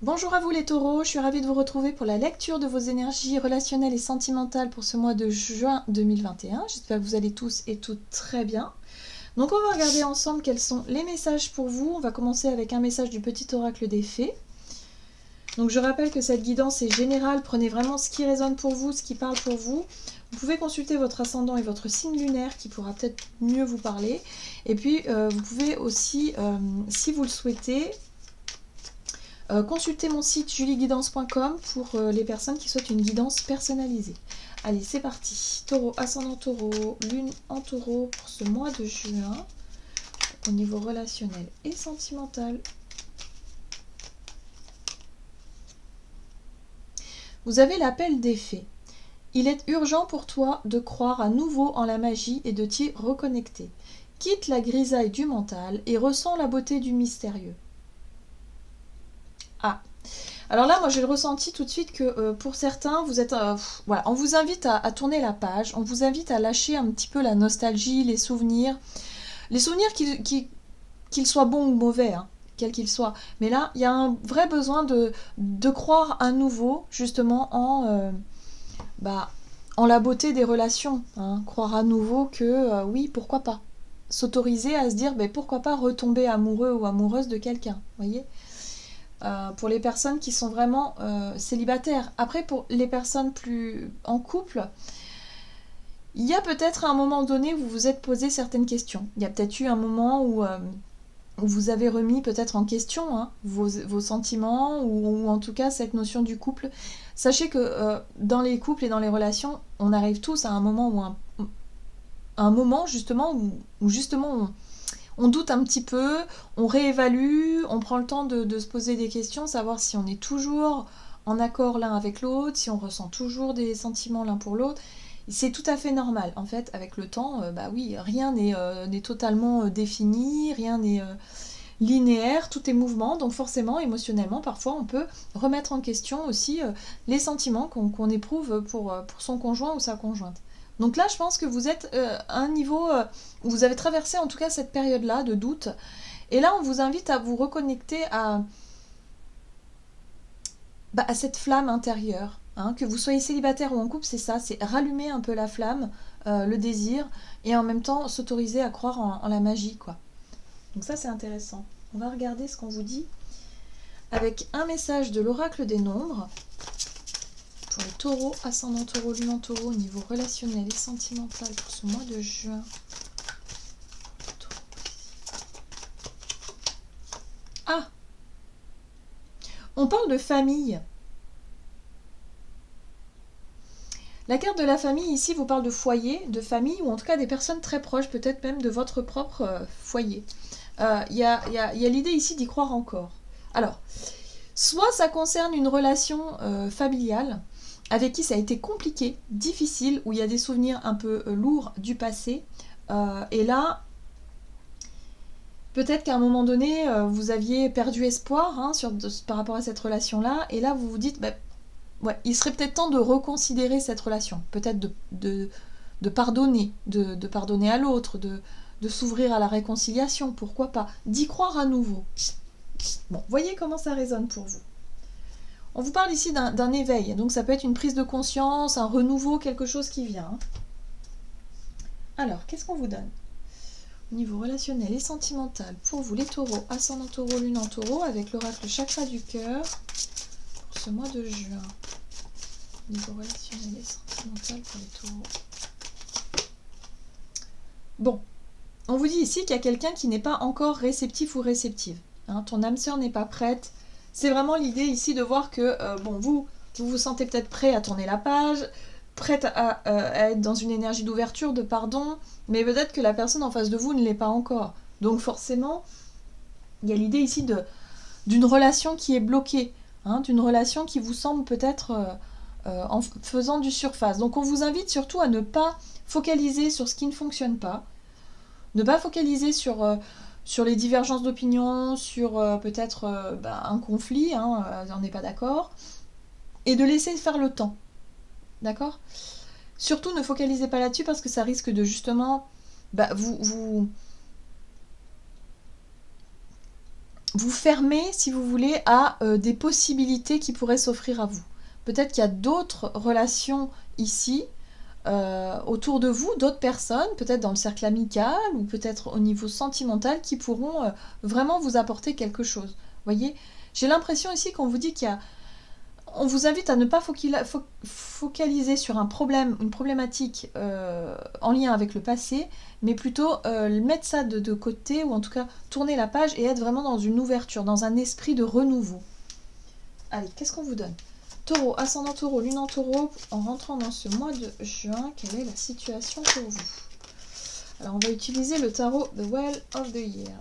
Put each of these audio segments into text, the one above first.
Bonjour à vous les taureaux, je suis ravie de vous retrouver pour la lecture de vos énergies relationnelles et sentimentales pour ce mois de juin 2021. J'espère que vous allez tous et toutes très bien. Donc on va regarder ensemble quels sont les messages pour vous. On va commencer avec un message du petit oracle des fées. Donc je rappelle que cette guidance est générale, prenez vraiment ce qui résonne pour vous, ce qui parle pour vous. Vous pouvez consulter votre ascendant et votre signe lunaire qui pourra peut-être mieux vous parler. Et puis vous pouvez aussi, si vous le souhaitez, consultez mon site julieguidance.com pour les personnes qui souhaitent une guidance personnalisée. Allez, c'est parti. Taureau, ascendant taureau, lune en taureau pour ce mois de juin, au niveau relationnel et sentimental. Vous avez l'appel des fées. Il est urgent pour toi de croire à nouveau en la magie et de t'y reconnecter. Quitte la grisaille du mental et ressens la beauté du mystérieux. Ah, alors là, moi j'ai le ressenti tout de suite que pour certains, vous êtes. Voilà, on vous invite à tourner la page, on vous invite à lâcher un petit peu la nostalgie, les souvenirs. Les souvenirs qu'ils soient bons ou mauvais, hein, quels qu'ils soient. Mais là, il y a un vrai besoin de croire à nouveau, justement, en la beauté des relations. Hein. Croire à nouveau que oui, pourquoi pas. S'autoriser à se dire, ben, pourquoi pas retomber amoureux ou amoureuse de quelqu'un, voyez. Pour les personnes qui sont vraiment célibataires. Après, pour les personnes plus en couple, il y a peut-être un moment donné où vous vous êtes posé certaines questions. Il y a peut-être eu un moment où vous avez remis peut-être en question vos sentiments ou en tout cas cette notion du couple. Sachez que dans les couples et dans les relations, on arrive tous à un moment un moment justement où justement on doute un petit peu, on réévalue, on prend le temps de se poser des questions, savoir si on est toujours en accord l'un avec l'autre, si on ressent toujours des sentiments l'un pour l'autre. C'est tout à fait normal. En fait, avec le temps, bah oui, rien n'est totalement défini, rien n'est linéaire, tout est mouvement, donc forcément, émotionnellement, parfois, on peut remettre en question aussi les sentiments qu'on éprouve pour son conjoint ou sa conjointe. Donc là, je pense que vous êtes à un niveau où vous avez traversé en tout cas cette période-là de doute. Et là, on vous invite à vous reconnecter à cette flamme intérieure. Hein, que vous soyez célibataire ou en couple, c'est ça, c'est rallumer un peu la flamme, le désir, et en même temps s'autoriser à croire en la magie, quoi. Donc ça, c'est intéressant. On va regarder ce qu'on vous dit avec un message de l'oracle des nombres pour les taureaux, ascendant taureau, lune en taureau, au niveau relationnel et sentimental pour ce mois de juin. Ah, on parle de famille. La carte de la famille ici vous parle de foyer, de famille, ou en tout cas des personnes très proches, peut-être même de votre propre foyer. Il y a l'idée ici d'y croire encore. Alors, soit ça concerne une relation familiale avec qui ça a été compliqué, difficile, où il y a des souvenirs un peu lourds du passé. Et là, peut-être qu'à un moment donné, vous aviez perdu espoir par rapport à cette relation-là. Et là, vous vous dites, bah, ouais, il serait peut-être temps de reconsidérer cette relation. Peut-être de pardonner, de pardonner à l'autre, de s'ouvrir à la réconciliation, pourquoi pas. D'y croire à nouveau. Bon, voyez comment ça résonne pour vous. On vous parle ici d'un éveil, donc ça peut être une prise de conscience, un renouveau, quelque chose qui vient. Alors, qu'est-ce qu'on vous donne au niveau relationnel et sentimental pour vous les taureaux, ascendant taureau, lune en taureau, avec l'oracle chakra du cœur pour ce mois de juin. Au niveau relationnel et sentimental pour les taureaux. Bon, on vous dit ici qu'il y a quelqu'un qui n'est pas encore réceptif ou réceptive. Hein, ton âme sœur n'est pas prête. C'est vraiment l'idée ici de voir que, vous vous sentez peut-être prêt à tourner la page, prête à être dans une énergie d'ouverture, de pardon, mais peut-être que la personne en face de vous ne l'est pas encore. Donc forcément, il y a l'idée ici d'une relation qui est bloquée, hein, d'une relation qui vous semble peut-être en faisant du surface. Donc on vous invite surtout à ne pas focaliser sur ce qui ne fonctionne pas, ne pas focaliser sur les divergences d'opinion, sur peut-être un conflit, on n'est pas d'accord, et de laisser faire le temps. D'accord ? Surtout ne focalisez pas là-dessus parce que ça risque de justement vous fermez, si vous voulez, à des possibilités qui pourraient s'offrir à vous. Peut-être qu'il y a d'autres relations ici, autour de vous, d'autres personnes, peut-être dans le cercle amical ou peut-être au niveau sentimental, qui pourront vraiment vous apporter quelque chose. Voyez, j'ai l'impression ici qu'on vous dit qu'il y a... On vous invite à ne pas focaliser sur un problème, une problématique en lien avec le passé, mais plutôt mettre ça de côté, ou en tout cas tourner la page et être vraiment dans une ouverture, dans un esprit de renouveau. Allez, qu'est-ce qu'on vous donne? Taureau, ascendant taureau, lune en taureau, en rentrant dans ce mois de juin, quelle est la situation pour vous? Alors on va utiliser le tarot The Well of the Year.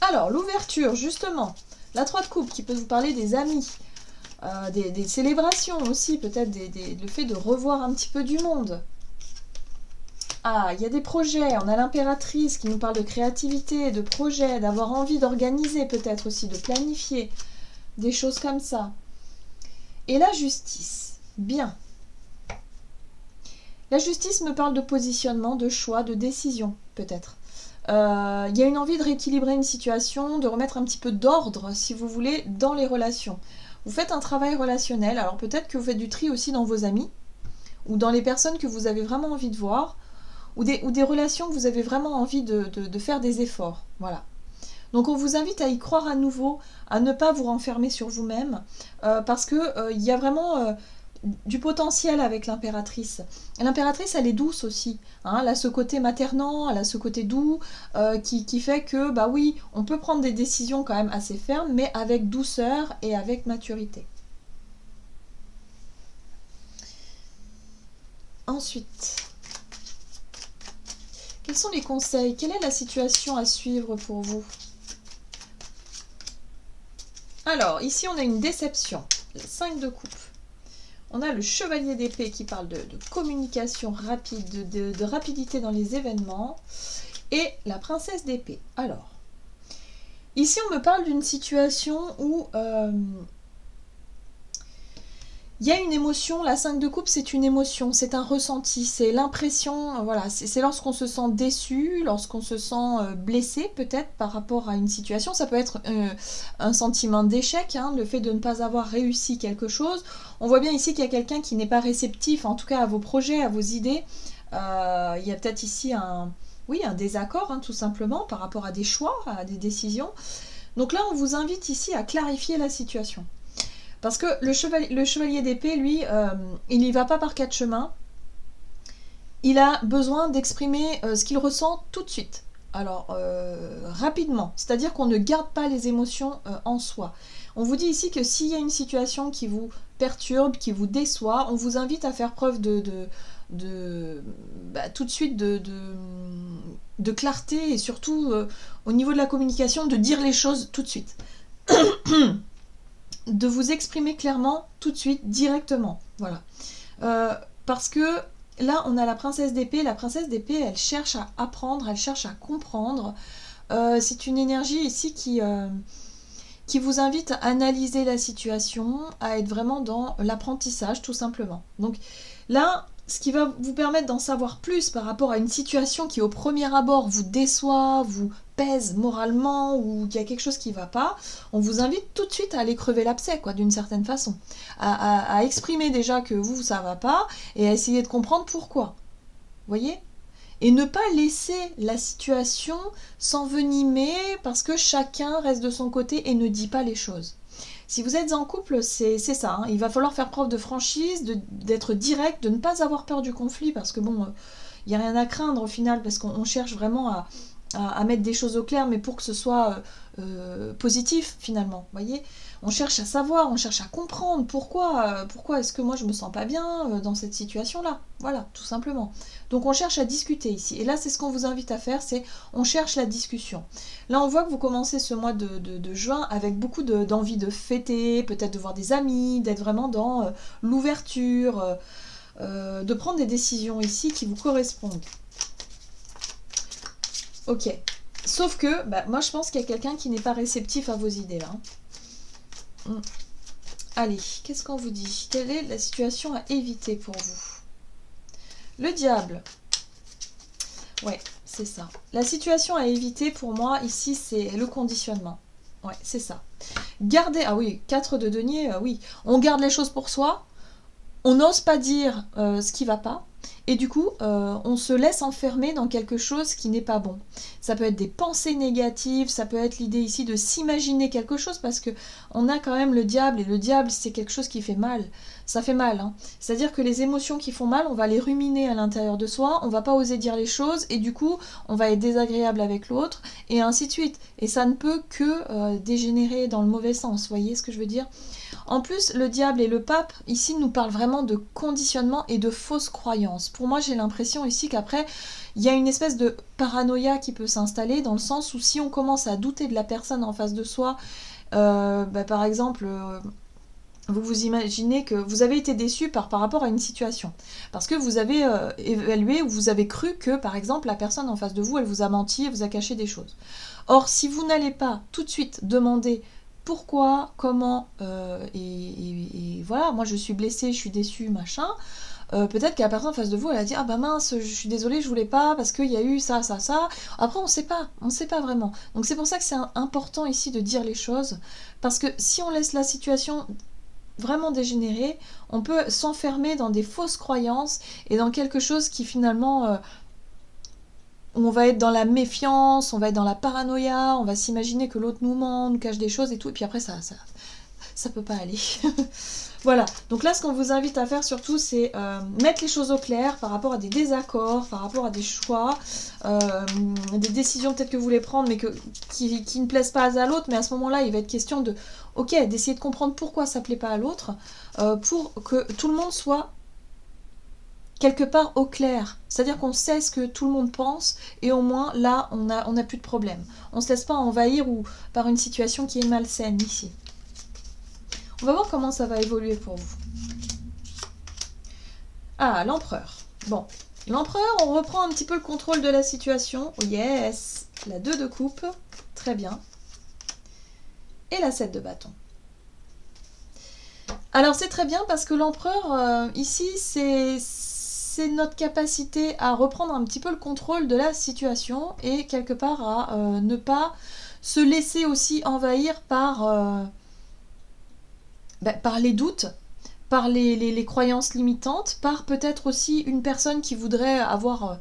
Alors, l'ouverture, justement. La 3 de coupe qui peut vous parler des amis, des célébrations aussi, peut-être le fait de revoir un petit peu du monde. Ah, il y a des projets, on a l'impératrice qui nous parle de créativité, de projets, d'avoir envie d'organiser peut-être aussi, de planifier, des choses comme ça. Et la justice, bien. La justice me parle de positionnement, de choix, de décision, peut-être. Il y a une envie de rééquilibrer une situation, de remettre un petit peu d'ordre, si vous voulez, dans les relations. Vous faites un travail relationnel, alors peut-être que vous faites du tri aussi dans vos amis, ou dans les personnes que vous avez vraiment envie de voir, ou des relations que vous avez vraiment envie de faire des efforts. Voilà. Donc on vous invite à y croire à nouveau, à ne pas vous renfermer sur vous-même, parce que il y a vraiment du potentiel avec l'impératrice. L'impératrice, elle est douce aussi. Hein, elle a ce côté maternant, elle a ce côté doux, qui fait que, bah oui, on peut prendre des décisions quand même assez fermes, mais avec douceur et avec maturité. Ensuite, quels sont les conseils? Quelle est la situation à suivre pour vous? Alors, ici, on a une déception. Le 5 de coupe. On a le chevalier d'épée qui parle de communication rapide, de rapidité dans les événements. Et la princesse d'épée. Alors, ici, on me parle d'une situation où il y a une émotion. La 5 de coupe, c'est une émotion, c'est un ressenti, c'est l'impression, voilà, c'est lorsqu'on se sent déçu, lorsqu'on se sent blessé peut-être par rapport à une situation. Ça peut être un sentiment d'échec, hein, le fait de ne pas avoir réussi quelque chose. On voit bien ici qu'il y a quelqu'un qui n'est pas réceptif, en tout cas à vos projets, à vos idées. Il y a peut-être ici un désaccord, hein, tout simplement, par rapport à des choix, à des décisions. Donc là, on vous invite ici à clarifier la situation. Parce que le chevalier d'épée, lui, il n'y va pas par 4 chemins. Il a besoin d'exprimer ce qu'il ressent tout de suite. Alors, rapidement. C'est-à-dire qu'on ne garde pas les émotions en soi. On vous dit ici que s'il y a une situation qui vous perturbe, qui vous déçoit, on vous invite à faire preuve tout de suite de clarté et surtout au niveau de la communication, de dire les choses tout de suite. De vous exprimer clairement tout de suite, directement. Voilà. Parce que là, on a la princesse d'épée. La princesse d'épée, elle cherche à apprendre, elle cherche à comprendre. C'est une énergie ici qui vous invite à analyser la situation, à être vraiment dans l'apprentissage, tout simplement. Donc là, ce qui va vous permettre d'en savoir plus par rapport à une situation qui, au premier abord, vous déçoit, vous pèse moralement, ou qu'il y a quelque chose qui ne va pas, on vous invite tout de suite à aller crever l'abcès, quoi, d'une certaine façon. À exprimer déjà que vous, ça ne va pas, et à essayer de comprendre pourquoi. Vous voyez ? Et ne pas laisser la situation s'envenimer parce que chacun reste de son côté et ne dit pas les choses. Si vous êtes en couple, c'est ça. Hein. Il va falloir faire preuve de franchise, d'être direct, de ne pas avoir peur du conflit parce que bon, il n'y a rien à craindre au final parce qu'on cherche vraiment à mettre des choses au clair, mais pour que ce soit positif finalement. Voyez, on cherche à savoir, on cherche à comprendre pourquoi est-ce que moi je me sens pas bien dans cette situation-là. Voilà, tout simplement. Donc on cherche à discuter ici. Et là, c'est ce qu'on vous invite à faire, c'est on cherche la discussion. Là, on voit que vous commencez ce mois de juin avec beaucoup d'envie de fêter, peut-être de voir des amis, d'être vraiment dans l'ouverture, de prendre des décisions ici qui vous correspondent. Ok. Sauf que, moi je pense qu'il y a quelqu'un qui n'est pas réceptif à vos idées là. Allez, qu'est-ce qu'on vous dit? Quelle est la situation à éviter pour vous? Le diable. Ouais, c'est ça. La situation à éviter pour moi ici, c'est le conditionnement. Ouais, c'est ça. Garder, ah oui, 4 de denier, oui. On garde les choses pour soi, on n'ose pas dire ce qui va pas, et du coup, on se laisse enfermer dans quelque chose qui n'est pas bon. Ça peut être des pensées négatives, ça peut être l'idée ici de s'imaginer quelque chose, parce que on a quand même le diable, et le diable, c'est quelque chose qui fait mal. Ça fait mal, hein. C'est-à-dire que les émotions qui font mal, on va les ruminer à l'intérieur de soi, on va pas oser dire les choses, et du coup, on va être désagréable avec l'autre, et ainsi de suite. Et ça ne peut que dégénérer dans le mauvais sens, vous voyez ce que je veux dire ? En plus, le diable et le pape, ici, nous parlent vraiment de conditionnement et de fausses croyances. Pour moi, j'ai l'impression ici qu'après, il y a une espèce de paranoïa qui peut s'installer, dans le sens où si on commence à douter de la personne en face de soi, par exemple, vous vous imaginez que vous avez été déçu par rapport à une situation. Parce que vous avez évalué ou vous avez cru que, par exemple, la personne en face de vous, elle vous a menti, elle vous a caché des choses. Or, si vous n'allez pas tout de suite demander pourquoi, comment, et voilà, moi je suis blessée, je suis déçue, machin, peut-être que la personne en face de vous, elle a dit « Ah bah mince, je suis désolée, je voulais pas, parce qu'il y a eu ça, ça, ça. » Après, on sait pas vraiment. Donc c'est pour ça que c'est important ici de dire les choses, parce que si on laisse la situation vraiment dégénérer, on peut s'enfermer dans des fausses croyances et dans quelque chose qui finalement... on va être dans la méfiance, on va être dans la paranoïa, on va s'imaginer que l'autre nous ment, nous cache des choses et tout, et puis après ça peut pas aller. Voilà, donc là ce qu'on vous invite à faire surtout c'est mettre les choses au clair par rapport à des désaccords, par rapport à des choix, des décisions peut-être que vous voulez prendre mais qui ne plaisent pas à l'autre, mais à ce moment-là il va être question de, ok, d'essayer de comprendre pourquoi ça plaît pas à l'autre, pour que tout le monde soit quelque part au clair, c'est-à-dire qu'on sait ce que tout le monde pense et au moins là on a plus de problème. On se laisse pas envahir ou par une situation qui est malsaine ici. On va voir comment ça va évoluer pour vous. Ah, l'empereur. Bon, l'empereur, on reprend un petit peu le contrôle de la situation. Oh yes, la 2 de coupe, très bien. Et la 7 de bâton. Alors c'est très bien parce que l'empereur, ici, c'est notre capacité à reprendre un petit peu le contrôle de la situation et quelque part à ne pas se laisser aussi envahir par les doutes, par les croyances limitantes, par peut-être aussi une personne qui voudrait avoir...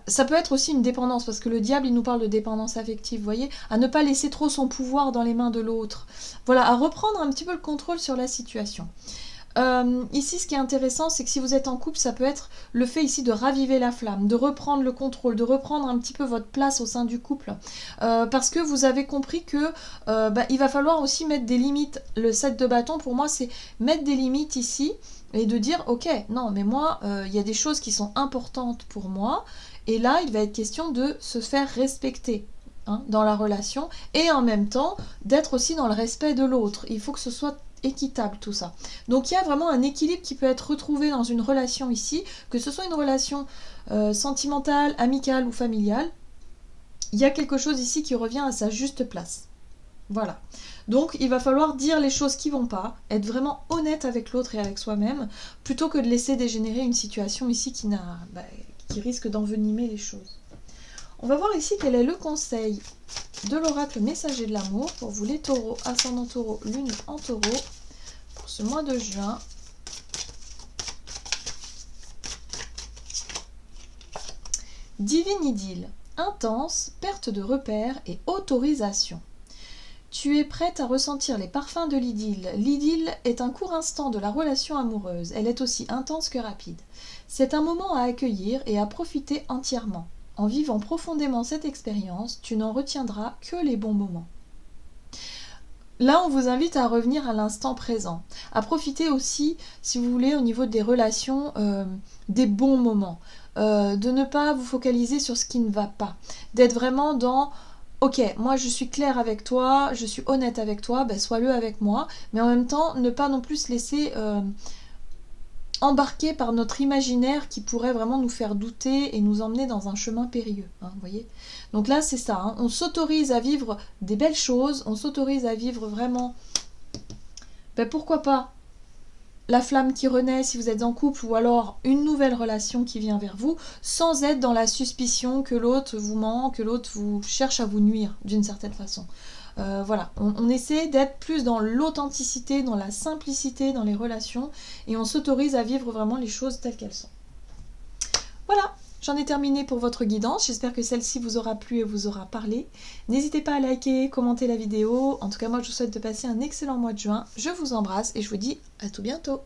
ça peut être aussi une dépendance, parce que le diable, il nous parle de dépendance affective, vous voyez, à ne pas laisser trop son pouvoir dans les mains de l'autre. Voilà, à reprendre un petit peu le contrôle sur la situation. Ici, ce qui est intéressant, c'est que si vous êtes en couple, ça peut être le fait ici de raviver la flamme, de reprendre le contrôle, de reprendre un petit peu votre place au sein du couple, parce que vous avez compris que il va falloir aussi mettre des limites. Le 7 de bâton, pour moi, c'est mettre des limites ici et de dire, ok, non, mais moi, il y a des choses qui sont importantes pour moi, et là, il va être question de se faire respecter. Dans la relation, et en même temps d'être aussi dans le respect de l'autre. Il faut que ce soit équitable tout ça. Donc il y a vraiment un équilibre qui peut être retrouvé dans une relation ici, que ce soit une relation sentimentale, amicale ou familiale. Il y a quelque chose ici qui revient à sa juste place. Voilà. Donc il va falloir dire les choses qui vont pas, être vraiment honnête avec l'autre et avec soi-même, plutôt que de laisser dégénérer une situation ici qui risque d'envenimer les choses. On va voir ici quel est le conseil de l'oracle messager de l'amour pour vous les taureaux, ascendant taureau, lune en taureau, pour ce mois de juin. Divine idylle, intense, perte de repères et autorisation. Tu es prête à ressentir les parfums de l'idylle. L'idylle est un court instant de la relation amoureuse. Elle est aussi intense que rapide. C'est un moment à accueillir et à profiter entièrement. En vivant profondément cette expérience, tu n'en retiendras que les bons moments. Là, on vous invite à revenir à l'instant présent, à profiter aussi, si vous voulez, au niveau des relations, des bons moments, de ne pas vous focaliser sur ce qui ne va pas, d'être vraiment dans « Ok, moi je suis claire avec toi, je suis honnête avec toi, sois-le avec moi », mais en même temps, ne pas non plus se laisser... embarqués par notre imaginaire qui pourrait vraiment nous faire douter et nous emmener dans un chemin périlleux, vous voyez. Donc là c'est ça, on s'autorise à vivre des belles choses, on s'autorise à vivre vraiment, pourquoi pas, la flamme qui renaît si vous êtes en couple, ou alors une nouvelle relation qui vient vers vous, sans être dans la suspicion que l'autre vous ment, que l'autre vous cherche à vous nuire d'une certaine façon. Voilà, on essaie d'être plus dans l'authenticité, dans la simplicité dans les relations, et on s'autorise à vivre vraiment les choses telles qu'elles sont. Voilà, j'en ai terminé pour votre guidance, j'espère que celle-ci vous aura plu et vous aura parlé. N'hésitez pas à liker, commenter la vidéo, en tout cas moi je vous souhaite de passer un excellent mois de juin, je vous embrasse et je vous dis à tout bientôt.